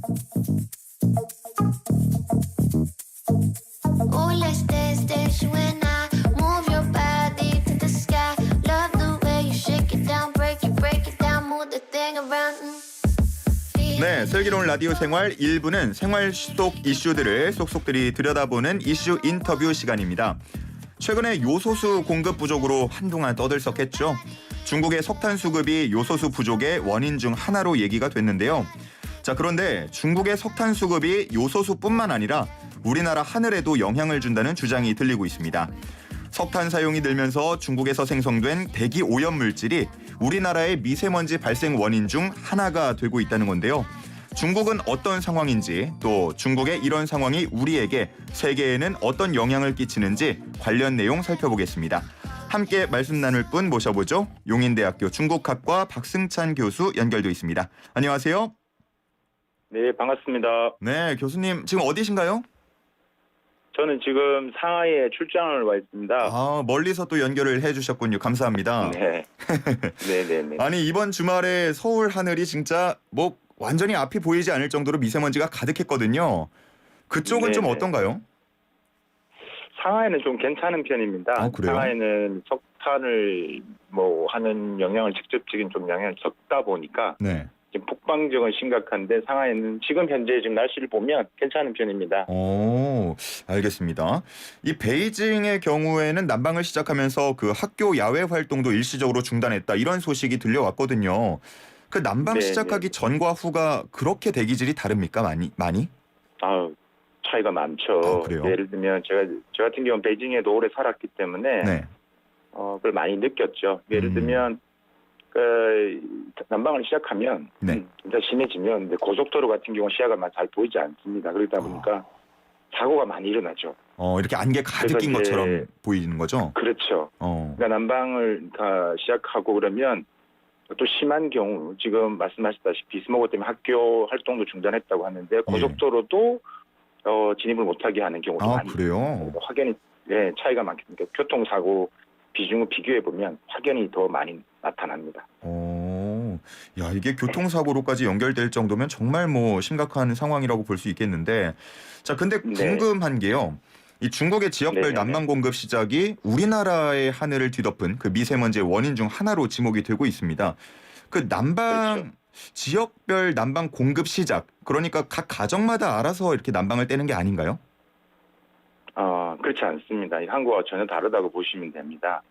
Oh, let's dance, dance, you and I. Move your body to the sky. Love the way you shake it down, break it down, move the thing around. 네, 슬기로운 라디오 생활 1부는 생활 속 이슈들을 속속들이 들여다보는 이슈 인터뷰 시간입니다. 최근에 요소수 공급 부족으로 한동안 떠들썩했죠. 중국의 석탄 수급이 요소수 부족의 원인 중 하나로 얘기가 됐는데요. 자, 그런데 중국의 석탄 수급이 요소수뿐만 아니라 우리나라 하늘에도 영향을 준다는 주장이 들리고 있습니다. 석탄 사용이 늘면서 중국에서 생성된 대기 오염 물질이 우리나라의 미세먼지 발생 원인 중 하나가 되고 있다는 건데요. 중국은 어떤 상황인지, 또 중국의 이런 상황이 우리에게, 세계에는 어떤 영향을 끼치는지 관련 내용 살펴보겠습니다. 함께 말씀 나눌 분 모셔보죠. 용인대학교 중국학과 박승찬 교수 연결돼 있습니다. 안녕하세요. 네, 반갑습니다. 네, 교수님 지금 어디신가요? 저는 지금 상하이에 출장을 와 있습니다. 아, 멀리서 또 연결을 해주셨군요. 감사합니다. 네. 네네네. 아니, 이번 주말에 서울 하늘이 진짜 뭐 완전히 앞이 보이지 않을 정도로 미세먼지가 가득했거든요. 그쪽은 좀 네네. 어떤가요? 상하이는 좀 괜찮은 편입니다. 아, 그래요? 상하이는 석탄을 뭐 하는 영향을 직접적인 좀 영향을 적다 보니까 네. 지금 북방 지역은 심각한데 상하이는 지금 현재 지금 날씨를 보면 괜찮은 편입니다. 오, 알겠습니다. 이 베이징의 경우에는 난방을 시작하면서 그 학교 야외 활동도 일시적으로 중단했다, 이런 소식이 들려왔거든요. 그 난방 네, 시작하기 네. 전과 후가 그렇게 대기질이 다릅니까? 많이? 아, 차이가 많죠. 아, 그래요? 예를 들면 저 같은 경우는 베이징에도 오래 살았기 때문에 네. 그걸 많이 느꼈죠. 예를 들면 난방을 시작하면 네. 진짜 심해지면 이제 고속도로 같은 경우 시야가 잘 보이지 않습니다. 그러다 보니까 사고가 많이 일어나죠. 이렇게 안개 가득 낀 그래서 이제 것처럼 보이는 거죠? 그렇죠. 어. 그러니까 난방을 다 시작하고 그러면 또 심한 경우 지금 말씀하셨다시피 스모그 때문에 학교 활동도 중단했다고 하는데 고속도로도 진입을 못하게 하는 경우도 아, 많이 그래요? 있습니다. 확연히 차이가 많겠습니다. 교통사고 비중을 비교해 보면 확연히 더 많이 나타납니다. 야, 이게 교통사고로까지 연결될 정도면 정말 뭐 심각한 상황이라고 볼 수 있겠는데, 자, 근데 네. 궁금한 게요. 이 중국의 지역별 네네네. 난방 공급 시작이 우리나라의 하늘을 뒤덮은 그 미세먼지의 원인 중 하나로 지목이 되고 있습니다. 그 난방 그렇죠. 지역별 난방 공급 시작, 그러니까 각 가정마다 알아서 이렇게 난방을 떼는 게 아닌가요? 그렇지 않습니다. 한국과 전혀 다르다고 보시면 됩니다.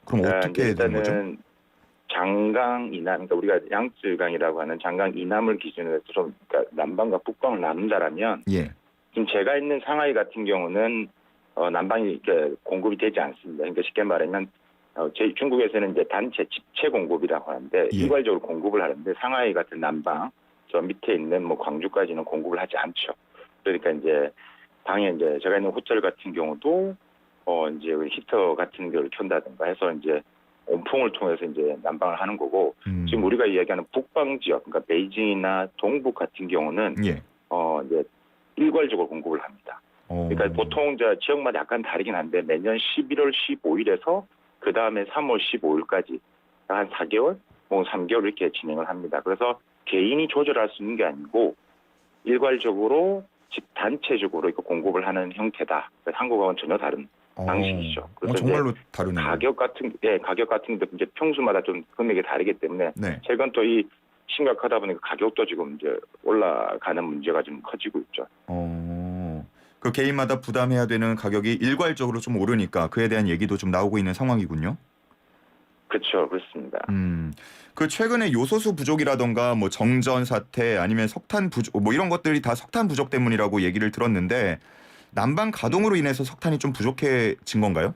그럼 어떻게 되는 거죠? 일단은 장강 이남, 그러니까 우리가 양쯔강이라고 하는 장강 이남을 기준으로 해서 좀 그러니까 남방과 북방을 나눈다라면 예. 지금 제가 있는 상하이 같은 경우는 난방이 이렇게 공급이 되지 않습니다. 그러니까 쉽게 말하면 중국에서는 이제 단체 집체 공급이라고 하는데 예. 일괄적으로 공급을 하는데 상하이 같은 난방 저 밑에 있는 뭐 광주까지는 공급을 하지 않죠. 그러니까 이제 방에 이제 제가 있는 호텔 같은 경우도 이제 히터 같은 걸 켠다든가 해서 이제 온풍을 통해서 이제 난방을 하는 거고 지금 우리가 이야기하는 북방 지역, 그러니까 베이징이나 동북 같은 경우는 예. 이제 일괄적으로 공급을 합니다. 그러니까 보통 지역마다 약간 다르긴 한데 매년 11월 15일에서 그 다음에 3월 15일까지 한 4개월, 뭐 3개월 이렇게 진행을 합니다. 그래서 개인이 조절할 수 있는 게 아니고 일괄적으로 집 단체적으로 이렇게 공급을 하는 형태다. 한국하고는 전혀 다른 방식이죠. 그래서 정말로 다르네요. 가격 같은 게 이제 평수마다 좀 금액이 다르기 때문에 네. 최근 또 이 심각하다 보니까 가격도 지금 이제 올라가는 문제가 좀 커지고 있죠. 그 개인마다 부담해야 되는 가격이 일괄적으로 좀 오르니까 그에 대한 얘기도 좀 나오고 있는 상황이군요. 그렇죠, 그렇습니다. 그 최근에 요소수 부족이라던가 뭐 정전 사태 아니면 석탄 부족 뭐 이런 것들이 다 석탄 부족 때문이라고 얘기를 들었는데, 난방 가동으로 인해서 석탄이 좀 부족해진 건가요?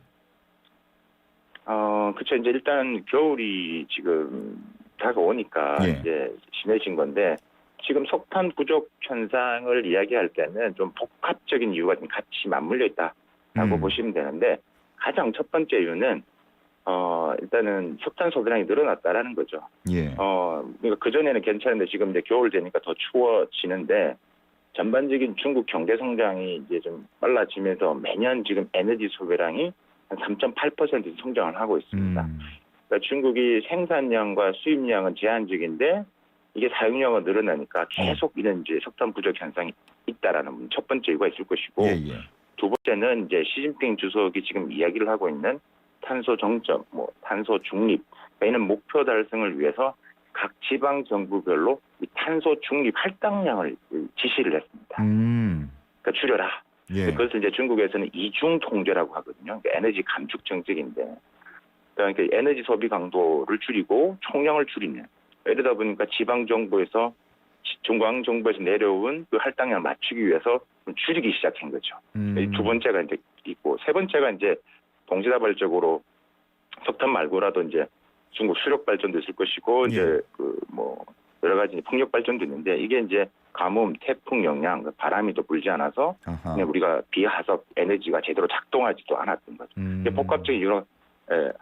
그렇죠. 이제 일단 겨울이 지금 다가오니까 예. 이제 심해진 건데 지금 석탄 부족 현상을 이야기할 때는 좀 복합적인 이유가 좀 같이 맞물려 있다라고 보시면 되는데 가장 첫 번째 이유는 일단은 석탄 소비량이 늘어났다라는 거죠. 예. 그러니까 그전에는 괜찮은데 지금 이제 겨울 되니까 더 추워지는데 전반적인 중국 경제 성장이 이제 좀 빨라지면서 매년 지금 에너지 소비량이 한 3.8% 성장을 하고 있습니다. 그러니까 중국이 생산량과 수입량은 제한적인데 이게 사용량가 늘어나니까 계속 이런 이제 석탄 부족 현상이 있다라는 첫 번째 이유가 있을 것이고, 두 번째는 이제 시진핑 주석이 지금 이야기를 하고 있는 탄소 정점, 뭐 탄소 중립, 이런 목표 달성을 위해서 각 지방 정부별로 이 탄소 중립 할당량을 지시를 했습니다. 그러니까 줄여라. 그것을 이제 중국에서는 이중 통제라고 하거든요. 그러니까 에너지 감축 정책인데, 그러니까 에너지 소비 강도를 줄이고 총량을 줄이는. 이러다 보니까 지방 정부에서 중앙 정부에서 내려온 그 할당량을 맞추기 위해서 줄이기 시작한 거죠. 두 번째가 이제 있고, 세 번째가 이제 동시다발적으로 석탄 말고라도 이제 중국 수력 발전도 있을 것이고, 이제 그 뭐 여러 가지 풍력 발전도 있는데, 이게 이제 가뭄, 태풍 영향, 바람이 또 불지 않아서 그냥 우리가 비하석 에너지가 제대로 작동하지도 않았던 거죠. 이게 복합적인 이유로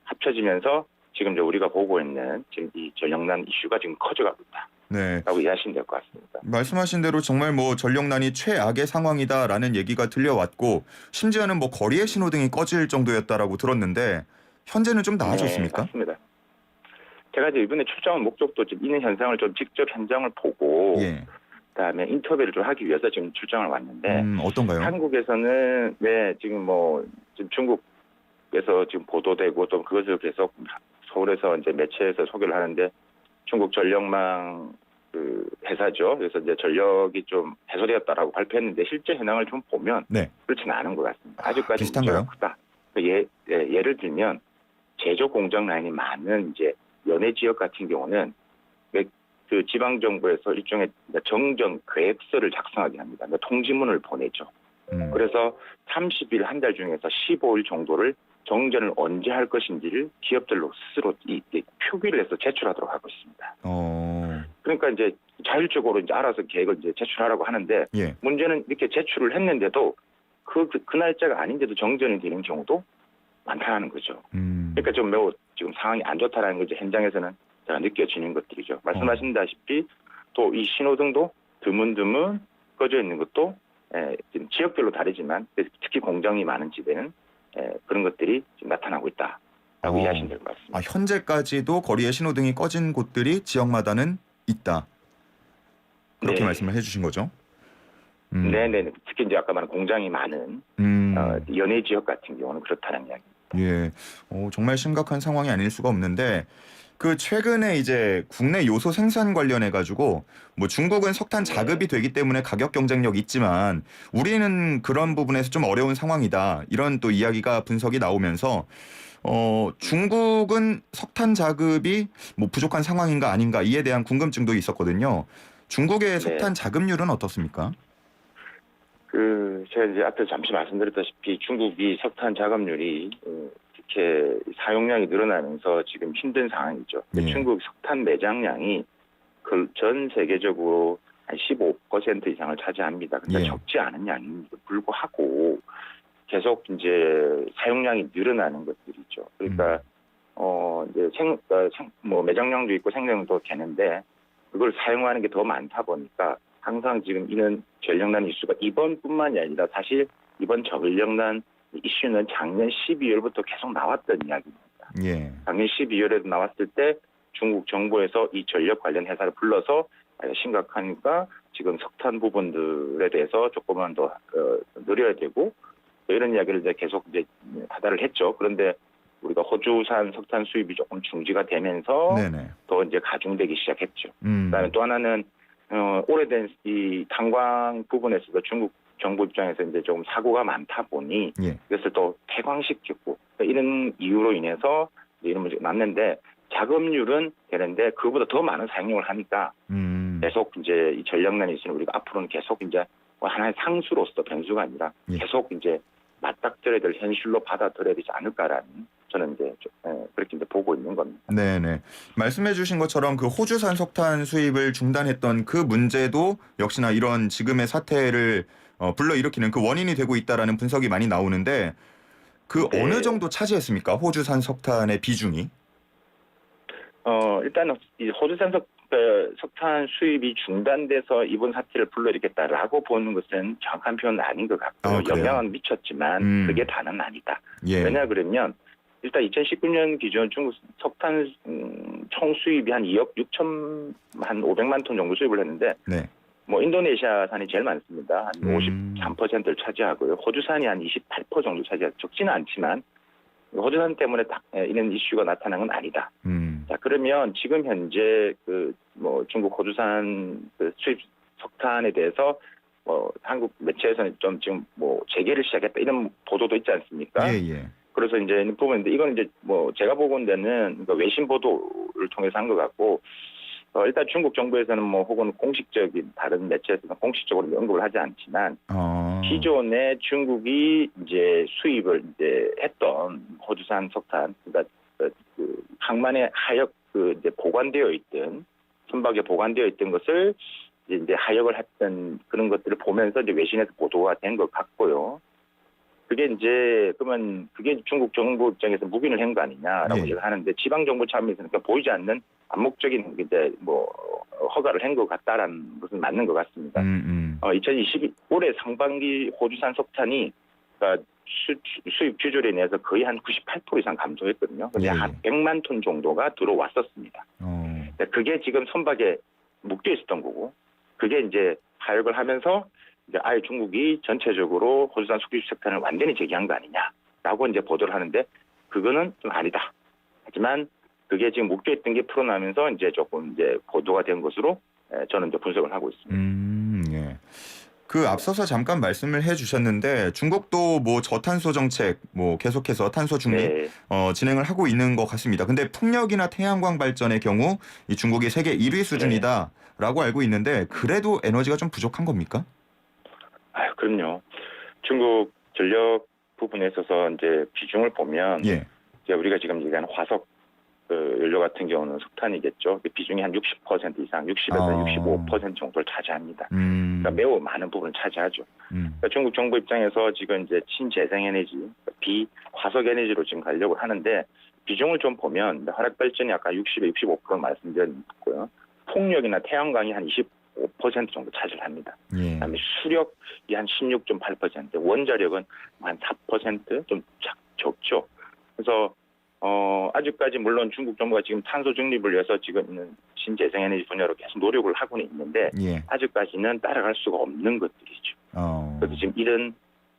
합쳐지면서 지금 이제 우리가 보고 있는 지금 이 전력난 이슈가 지금 커져가고 있다. 라고 이해하시면 될 것 같습니다. 말씀하신 대로 정말 뭐 전력난이 최악의 상황이다라는 얘기가 들려왔고, 심지어는 뭐 거리의 신호등이 꺼질 정도였다라고 들었는데 현재는 좀 나아졌습니까? 네, 맞습니다. 제가 이제 이번에 출장한 목적도 지금 있는 현상을 좀 직접 현장을 보고 그다음에 인터뷰를 좀 하기 위해서 지금 출장을 왔는데, 어떤가요? 한국에서는 지금 뭐 지금 중국에서 지금 보도되고 또 그것을 계속 서울에서 이제 매체에서 소개를 하는데, 중국 전력망 그 회사죠. 그래서 이제 전력이 좀 해소되었다라고 발표했는데 실제 현황을 좀 보면 그렇지는 않은 것 같습니다. 아직까지 문제가 크다. 예를 들면 제조 공장 라인이 많은 이제 연해 지역 같은 경우는 그 지방 정부에서 일종의 정전 계획서를 작성하게 합니다. 통지문을 보내죠. 그래서 30일 한 달 중에서 15일 정도를 정전을 언제 할 것인지를 기업들로 스스로 표기를 해서 제출하도록 하고 있습니다. 그러니까 이제 자율적으로 이제 알아서 계획을 이제 제출하라고 하는데, 문제는 이렇게 제출을 했는데도 그 날짜가 아닌데도 정전이 되는 경우도 많다는 거죠. 그러니까 좀 매우 지금 상황이 안 좋다라는 거죠. 현장에서는 제가 느껴지는 것들이죠. 말씀하신다시피 또 이 신호등도 드문드문 꺼져 있는 것도 지금 지역별로 다르지만 특히 공장이 많은 지대는 그런 것들이 지금 나타나고 있다라고 이해하시면 될 것 같습니다. 현재까지도 거리에 신호등이 꺼진 곳들이 지역마다는 있다. 그렇게 말씀을 해주신 거죠? 네네. 특히 이제 아까 말한 공장이 많은 연해 지역 같은 경우는 그렇다는 이야기입니다. 정말 심각한 상황이 아닐 수가 없는데, 그 최근에 이제 국내 요소 생산 관련해 가지고 뭐 중국은 석탄 자급이 되기 때문에 가격 경쟁력이 있지만 우리는 그런 부분에서 좀 어려운 상황이다, 이런 또 이야기가 분석이 나오면서 중국은 석탄 자급이 뭐 부족한 상황인가 아닌가 이에 대한 궁금증도 있었거든요. 중국의 석탄 자급률은 어떻습니까? 제가 이제 앞에 잠시 말씀드렸다시피 중국이 석탄 자급률이 이렇게 사용량이 늘어나면서 지금 힘든 상황이죠. 중국 석탄 매장량이 전 세계적으로 한 15% 이상을 차지합니다. 그러니까 적지 않은 양임에도 불구하고 계속 이제 사용량이 늘어나는 것들이죠. 그러니까 이제 뭐 매장량도 있고 생산도 되는데 그걸 사용하는 게 더 많다 보니까 항상 지금 이런 전력난 이슈가 이번뿐만이 아니라 사실 이번 전력난 이슈는 작년 12월부터 계속 나왔던 이야기입니다. 작년 12월에도 나왔을 때 중국 정부에서 이 전력 관련 회사를 불러서 심각하니까 지금 석탄 부분들에 대해서 조금만 더 늘려야 되고 이런 이야기를 이제 계속 이제 하다를 했죠. 그런데 우리가 호주산 석탄 수입이 조금 중지가 되면서 더 이제 가중되기 시작했죠. 그다음에 또 하나는 오래된 이 탄광 부분에서도 중국 정부 입장에서 이제 좀 사고가 많다 보니 이것을 또 폐광시켰고 이런 이유로 인해서 이런 문제가 났는데, 작업률은 되는데 그보다 더 많은 사용량을 하니까 계속 이제 이 전력난이 있으니 우리가 앞으로는 계속 이제 하나의 상수로서 변수가 아니라 계속 이제 맞닥뜨려야 될 현실로 받아들여야 되지 않을까라는 저는 이제 그렇게 이제 보고 있는 겁니다. 네네. 말씀해주신 것처럼 그 호주산 석탄 수입을 중단했던 그 문제도 역시나 이런 지금의 사태를 불러일으키는 그 원인이 되고 있다라는 분석이 많이 나오는데, 그 어느 정도 차지했습니까? 호주산 석탄의 비중이? 일단 이 호주산 석탄 수입이 중단돼서 이번 사태를 불러일으켰다라고 보는 것은 정확한 표현은 아닌 것 같고요. 영향은 미쳤지만 그게 다는 아니다. 왜냐 그러면 일단 2019년 기준 중국 석탄 총 수입이 한 2억 6천 한 500만 톤 정도 수입을 했는데 네. 뭐 인도네시아산이 제일 많습니다. 한 음. 53%를 차지하고요. 호주산이 한 28% 정도 차지하고 적지는 않지만 호주산 때문에 이런 이슈가 나타난 건 아니다. 자, 그러면 지금 현재 그 뭐 중국 호주산 그 수입 석탄에 대해서 뭐 한국 매체에서는 좀 지금 뭐 재개를 시작했다 이런 보도도 있지 않습니까? 예. 그래서 이제 부분인데 이건 이제 뭐 제가 보건대는 그러니까 외신 보도를 통해서 한 것 같고 일단 중국 정부에서는 뭐 혹은 공식적인 다른 매체에서는 공식적으로 언급을 하지 않지만 기존에 중국이 이제 수입을 이제 했던 호주산 석탄 그러니까 그 항만에 하역 그 이제 보관되어 있던 선박에 보관되어 있던 것을 이제 하역을 했던 그런 것들을 보면서 이제 외신에서 보도가 된 것 같고요. 그게 이제 그러면 그게 중국 정부 입장에서 묵인을 한 거 아니냐라고 네. 얘기를 하는데 지방 정부 차원에서는 그러니까 보이지 않는 암묵적인 이제 뭐 허가를 한 것 같다라는 것은 맞는 것 같습니다. 2020 올해 상반기 호주산 석탄이 그러니까 수입 규제로 인해서 거의 한 98% 이상 감소했거든요. 근데 네. 한 100만 톤 정도가 들어왔었습니다. 그게 지금 선박에 묶여 있었던 거고 그게 이제 하역을 하면서 이제 아예 중국이 전체적으로 호주산 수입 석탄을 완전히 제기한 거 아니냐라고 이제 보도를 하는데 그거는 좀 아니다. 하지만 그게 지금 묶여있던 게 풀어나면서 이제 조금 이제 보도가 된 것으로 저는 이제 분석을 하고 있습니다. 예. 그 앞서서 잠깐 말씀을 해주셨는데 중국도 뭐 저탄소 정책 뭐 계속해서 탄소 중립 네. 진행을 하고 있는 것 같습니다. 근데 풍력이나 태양광 발전의 경우 이 중국이 세계 1위 수준이다라고 알고 있는데 그래도 에너지가 좀 부족한 겁니까? 그럼요. 중국 전력 부분에 있어서 이제 비중을 보면 예. 이제 우리가 지금 얘기하는 화석 연료 같은 경우는 석탄이겠죠. 비중이 한 60% 이상, 60에서 65% 정도를 차지합니다. 그러니까 매우 많은 부분을 차지하죠. 그러니까 중국 정부 입장에서 지금 이제 친재생에너지, 비화석 에너지로 지금 가려고 하는데 비중을 좀 보면 화력 발전이 아까 60에 65% 말씀드렸고요. 폭력이나 태양광이 한 25% 정도 차지를 합니다. 예. 그다음에 수력이 한 16.8%, 원자력은 한 4% 좀 적죠. 그래서 아직까지 물론 중국 정부가 지금 탄소 중립을 위해서 지금 있는 신재생에너지 분야로 계속 노력을 하고는 있는데 예. 아직까지는 따라갈 수가 없는 것들이죠. 그래서 지금 이런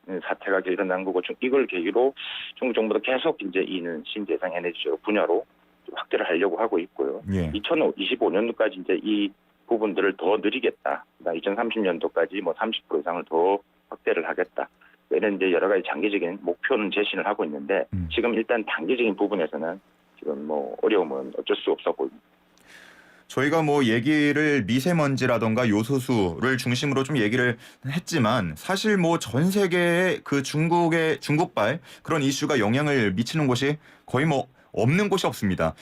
사태가 일어난 거고 이걸 계기로 중국 정부도 계속 이제 이는 신재생에너지 분야로 확대를 하려고 하고 있고요. 예. 2025년도까지 이제 이 부분들을 더 늘리겠다. 2030년도까지 뭐 30% 이상을 더 확대를 하겠다. 이런 이제 여러 가지 장기적인 목표는 제시를 하고 있는데 지금 일단 단기적인 부분에서는 지금 뭐 어려움은 어쩔 수 없어 보입니다. 저희가 뭐 얘기를 미세먼지라던가 요소수를 중심으로 좀 얘기를 했지만 사실 뭐 전 세계에 그 중국발 그런 이슈가 영향을 미치는 곳이 거의 뭐 없는 곳이 없습니다.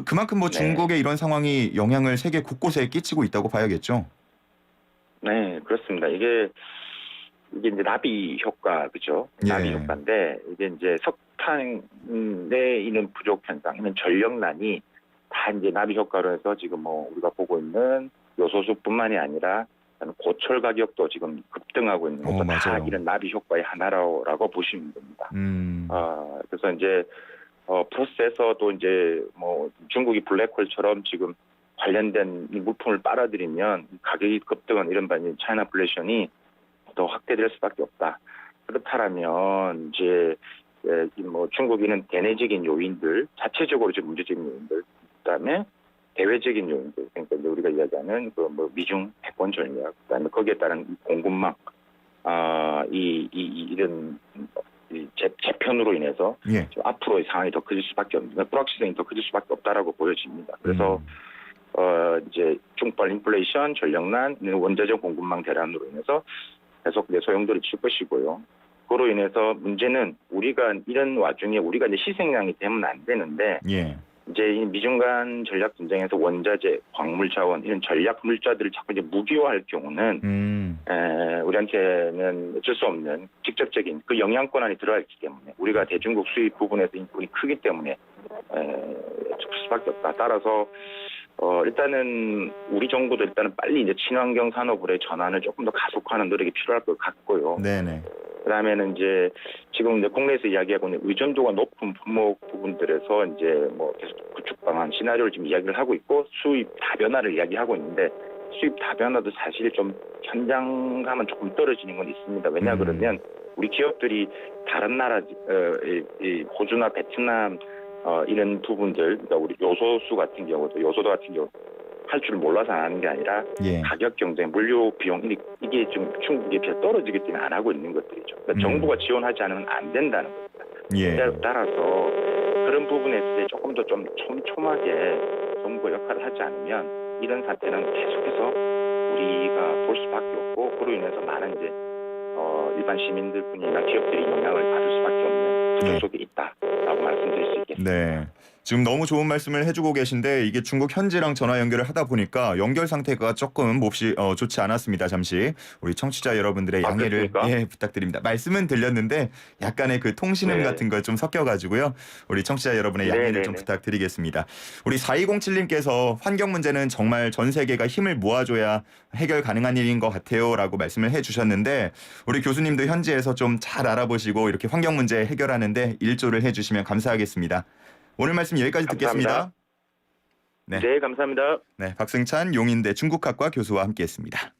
그만큼 뭐 중국의 이런 상황이 영향을 세계 곳곳에 끼치고 있다고 봐야겠죠. 네, 그렇습니다. 이게 이제 나비 효과, 그죠? 나비 예. 효과인데, 이게 이제 석탄에 있는 부족 현상, 있는 전력난이 다 이제 나비 효과로 해서 지금 뭐 우리가 보고 있는 요소수뿐만이 아니라 고철 가격도 지금 급등하고 있는 것도 다 이런 나비 효과의 하나라고 보시면 됩니다. 그래서 이제 프로세서도 이제 뭐 중국이 블랙홀처럼 지금 관련된 물품을 빨아들이면 가격이 급등한 이런 반이 차이나 블레이션이 더 확대될 수밖에 없다. 그렇다면 이제 뭐 중국인은 대내적인 요인들, 자체적으로 지금 문제적인 요인들, 그다음에 대외적인 요인들, 그러니까 이제 우리가 이야기하는 그 뭐 미중 패권 전략, 그다음에 거기에 따른 공급망, 이런 재편으로 인해서 앞으로의 상황이 더 커질 수밖에 없는, 불확실성이 더 커질 수밖에 없다라고 보여집니다. 그래서 이제 중국발 인플레이션, 전력난, 원자재 공급망 대란으로 인해서 계속 소용돌이 칠 것이고요. 그로 인해서 문제는 우리가 이런 와중에 우리가 이제 희생양이 되면 안 되는데 이제 이 미중 간 전략 분쟁에서 원자재, 광물 자원 이런 전략 물자들을 자꾸 이제 무기화할 경우는 우리한테는 어쩔 수 없는 직접적인 그 영향권 안에 들어가 있기 때문에 우리가 대중국 수입 부분에서 인권이 크기 때문에 줄 수밖에 없다. 따라서 일단은 우리 정부도 일단은 빨리 이제 친환경 산업으로의 전환을 조금 더 가속화하는 노력이 필요할 것 같고요. 네네. 그다음에는 이제 지금 이제 국내에서 이야기하고 있는 의존도가 높은 품목 부분들에서 이제 뭐 계속 구축 방안 시나리오를 지금 이야기를 하고 있고 수입 다변화를 이야기하고 있는데 수입 다변화도 사실 좀 현장감은 조금 떨어지는 건 있습니다. 왜냐 그러면 우리 기업들이 다른 나라 이 호주나 베트남 이런 부분들 그러니까 우리 요소수 같은 경우도 요소도 같은 경우 할 줄 몰라서 안 하는 게 아니라 예. 가격 경쟁, 물류 비용 이게 좀 중국에 비해 떨어지기 때문에 안 하고 있는 것들이죠. 그러니까 정부가 지원하지 않으면 안 된다는 겁니다. 예. 따라서 그런 부분에 있어서 조금 더 좀 촘촘하게 정부가 역할을 하지 않으면 이런 사태는 계속해서 우리가 볼 수밖에 없고 그로 인해서 많은 이제 일반 시민들뿐이나 기업들이 영향을 받을 수밖에 없는 구조 속에 있다라고 말씀드릴 수 있겠습니다. 네. 지금 너무 좋은 말씀을 해주고 계신데 이게 중국 현지랑 전화 연결을 하다 보니까 연결 상태가 조금 몹시 좋지 않았습니다. 잠시 우리 청취자 여러분들의 양해를 부탁드립니다. 말씀은 들렸는데 약간의 그 통신음 같은 거 좀 섞여가지고요. 우리 청취자 여러분의 양해를 좀 부탁드리겠습니다. 우리 4207님께서 환경 문제는 정말 전 세계가 힘을 모아줘야 해결 가능한 일인 것 같아요라고 말씀을 해주셨는데 우리 교수님도 현지에서 좀 잘 알아보시고 이렇게 환경 문제 해결하는데 일조를 해주시면 감사하겠습니다. 오늘 말씀 여기까지 감사합니다. 듣겠습니다. 네, 감사합니다. 네, 박승찬 용인대 중국학과 교수와 함께했습니다.